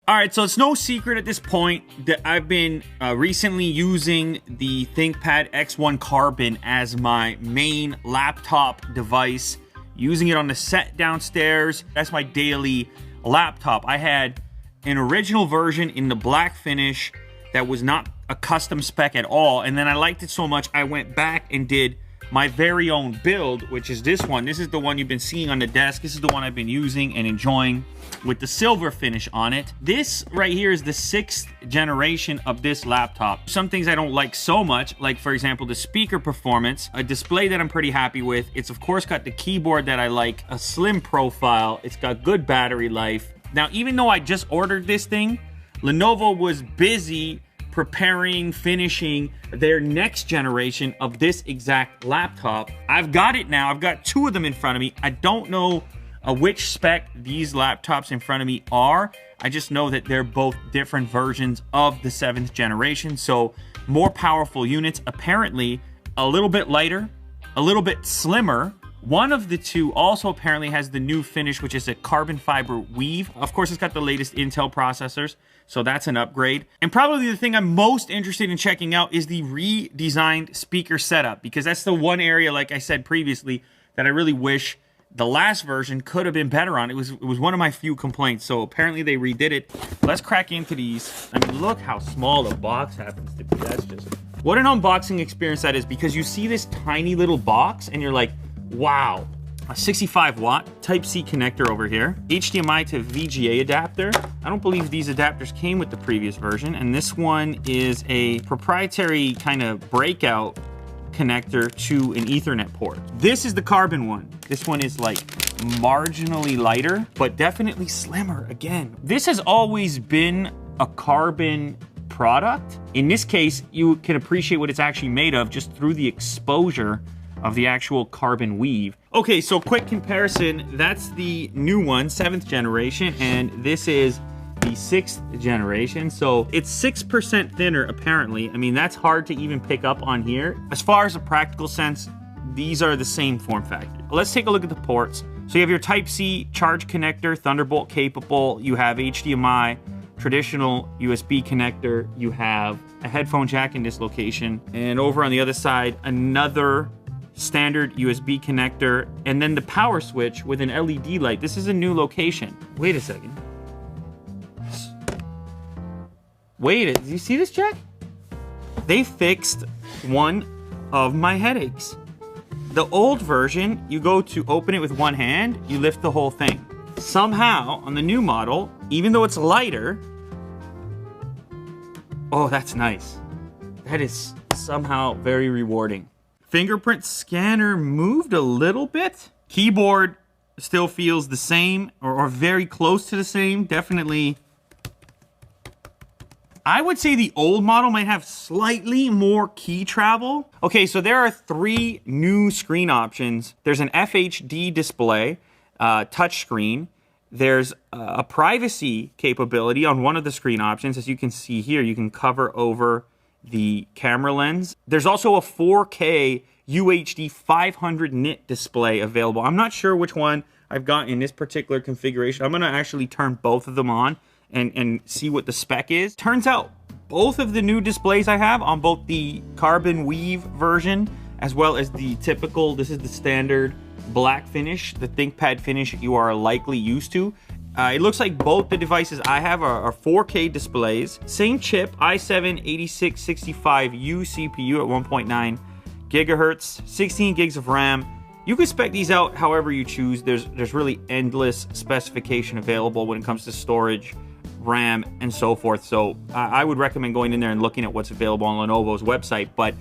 All right, so it's no secret at this point that I've been recently using the ThinkPad X1 Carbon as my main laptop device, using it on the set downstairs. That's my daily laptop. I had an original version in the black finish that was not a custom spec at all, and then I liked it so much I went back and did my very own build, which is this one. This is the one you've been seeing on the desk. This is the one I've been using and enjoying with the silver finish on it. This right here is the 6th generation of this laptop. Some things I don't like so much, like for example, the speaker performance, a display that I'm pretty happy with. It's of course got the keyboard that I like, a slim profile. It's got good battery life. Now, even though I just ordered this thing, Lenovo was busy preparing, finishing their next generation of this exact laptop. I've got it now. I've got 2 of them in front of me. I don't know which spec these laptops in front of me are. I just know that they're both different versions of the 7th generation. So more powerful units, apparently a little bit lighter, a little bit slimmer. One of the 2 also apparently has the new finish, which is a carbon fiber weave. Of course, it's got the latest Intel processors, so that's an upgrade. And probably the thing I'm most interested in checking out is the redesigned speaker setup, because that's the one area, like I said previously, that I really wish the last version could have been better on. It was one of my few complaints, so apparently they redid it. Let's crack into these. I mean, look how small the box happens to be. That's just... what an unboxing experience that is, because you see this tiny little box and you're like, wow. A 65 watt Type-C connector over here. HDMI to VGA adapter. I don't believe these adapters came with the previous version. And this one is a proprietary kind of breakout connector to an Ethernet port. This is the Carbon one. This one is like marginally lighter, but definitely slimmer again. This has always been a Carbon product. In this case, you can appreciate what it's actually made of just through the exposure of the actual carbon weave. Okay, so quick comparison. That's the new one, 7th generation, and this is the 6th generation. So it's 6% thinner, apparently. I mean, that's hard to even pick up on here. As far as a practical sense, these are the same form factor. Let's take a look at the ports. So you have your Type-C charge connector, Thunderbolt capable. You have HDMI, traditional USB connector. You have a headphone jack in this location. And over on the other side, another standard USB connector, and then the power switch with an LED light. This is a new location. Wait a second. Wait, do you see this, Jack? They fixed one of my headaches. The old version, you go to open it with one hand, you lift the whole thing. Somehow, on the new model, even though it's lighter, oh, that's nice. That is somehow very rewarding. Fingerprint scanner moved a little bit. Keyboard still feels the same or very close to the same. Definitely. I would say the old model might have slightly more key travel. Okay, so there are 3 new screen options. There's an FHD display, touchscreen. There's a privacy capability on one of the screen options. As you can see here, you can cover over the camera lens. There's also a 4K UHD 500 nit display available. I'm not sure which one I've got in this particular configuration. I'm gonna actually turn both of them on and see what the spec is. Turns out both of the new displays I have on both the Carbon Weave version as well as the typical, this is the standard black finish, the ThinkPad finish you are likely used to. It looks like both the devices I have are 4K displays. Same chip, i7-8665U CPU at 1.9 gigahertz, 16 gigs of RAM. You can spec these out however you choose. There's really endless specification available when it comes to storage, RAM, and so forth. So I would recommend going in there and looking at what's available on Lenovo's website. But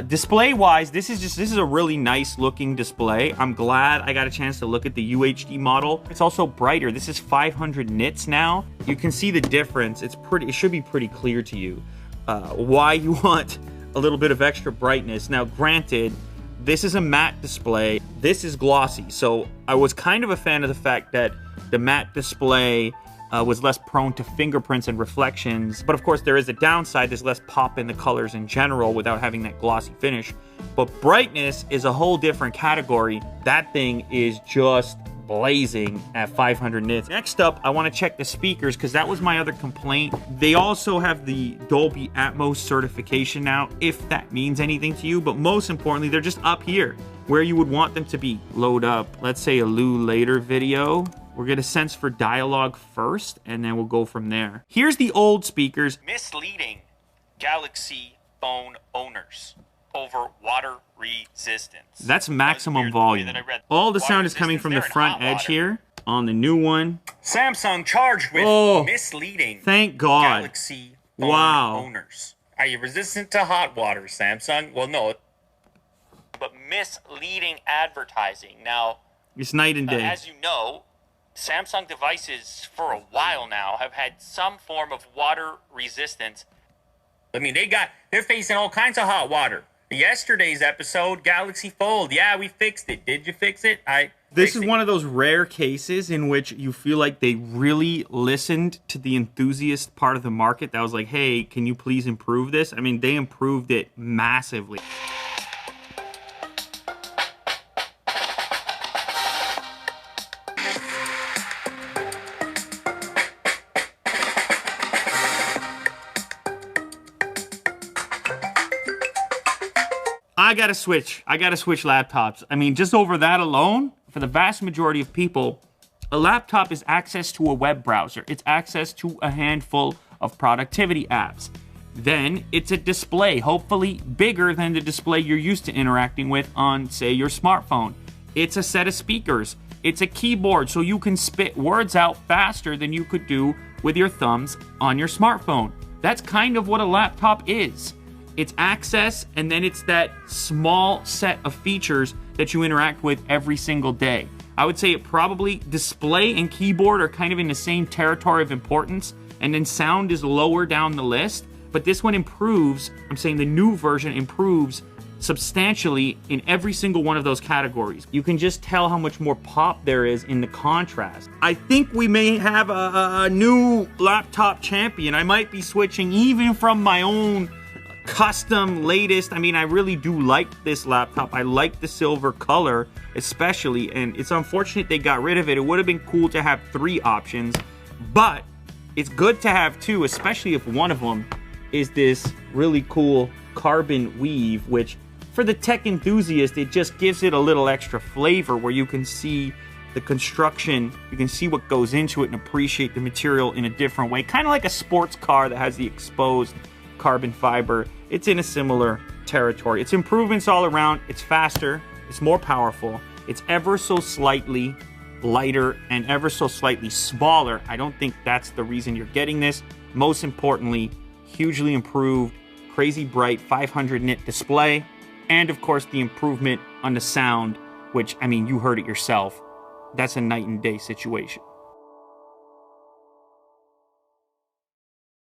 display-wise, this is a really nice looking display. I'm glad I got a chance to look at the UHD model. It's also brighter. This is 500 nits now. You can see the difference. It should be pretty clear to you why you want a little bit of extra brightness. Now, granted, this is a matte display. This is glossy. So I was kind of a fan of the fact that the matte display was less prone to fingerprints and reflections. But of course, there is a downside. There's less pop in the colors in general without having that glossy finish. But brightness is a whole different category. That thing is just blazing at 500 nits. Next up, I want to check the speakers because that was my other complaint. They also have the Dolby Atmos certification now, if that means anything to you, but most importantly, they're just up here where you would want them to be. Load up, let's say, a Lou Later video. We're gonna sense for dialogue first, and then we'll go from there. Here's the old speakers. Misleading Galaxy phone owners over water resistance. That's maximum volume. All the sound is coming from the front edge here. On the new one, Samsung charged with misleading thank God. Galaxy phone owners. Are you resistant to hot water, Samsung? Well, no. But misleading advertising. Now, it's night and day. As you know, Samsung devices for a while now have had some form of water resistance. I mean, they're facing all kinds of hot water. Yesterday's episode, Galaxy Fold. Yeah, we fixed it. Did you fix it? This is one of those rare cases in which you feel like they really listened to the enthusiast part of the market that was like, hey, can you please improve this? I mean, they improved it massively. I gotta switch laptops. I mean, just over that alone, for the vast majority of people, a laptop is access to a web browser. It's access to a handful of productivity apps. Then it's a display, hopefully bigger than the display you're used to interacting with on, say, your smartphone. It's a set of speakers. It's a keyboard, so you can spit words out faster than you could do with your thumbs on your smartphone. That's kind of what a laptop is. It's access, and then it's that small set of features that you interact with every single day. I would say it probably display and keyboard are kind of in the same territory of importance, and then sound is lower down the list, but this one improves, I'm saying the new version improves substantially in every single one of those categories. You can just tell how much more pop there is in the contrast. I think we may have a new laptop champion. I might be switching even from my own custom latest. I mean, I really do like this laptop. I like the silver color especially, and it's unfortunate they got rid of it. It would have been cool to have 3 options, but it's good to have 2, especially if one of them is this really cool carbon weave, which for the tech enthusiast, it just gives it a little extra flavor where you can see the construction, you can see what goes into it and appreciate the material in a different way. Kind of like a sports car that has the exposed carbon fiber. It's in a similar territory. It's improvements all around. It's faster. It's more powerful. It's ever so slightly lighter and ever so slightly smaller. I don't think that's the reason you're getting this. Most importantly, hugely improved, crazy bright 500 nit display, and of course the improvement on the sound, which, I mean, you heard it yourself. That's a night and day situation.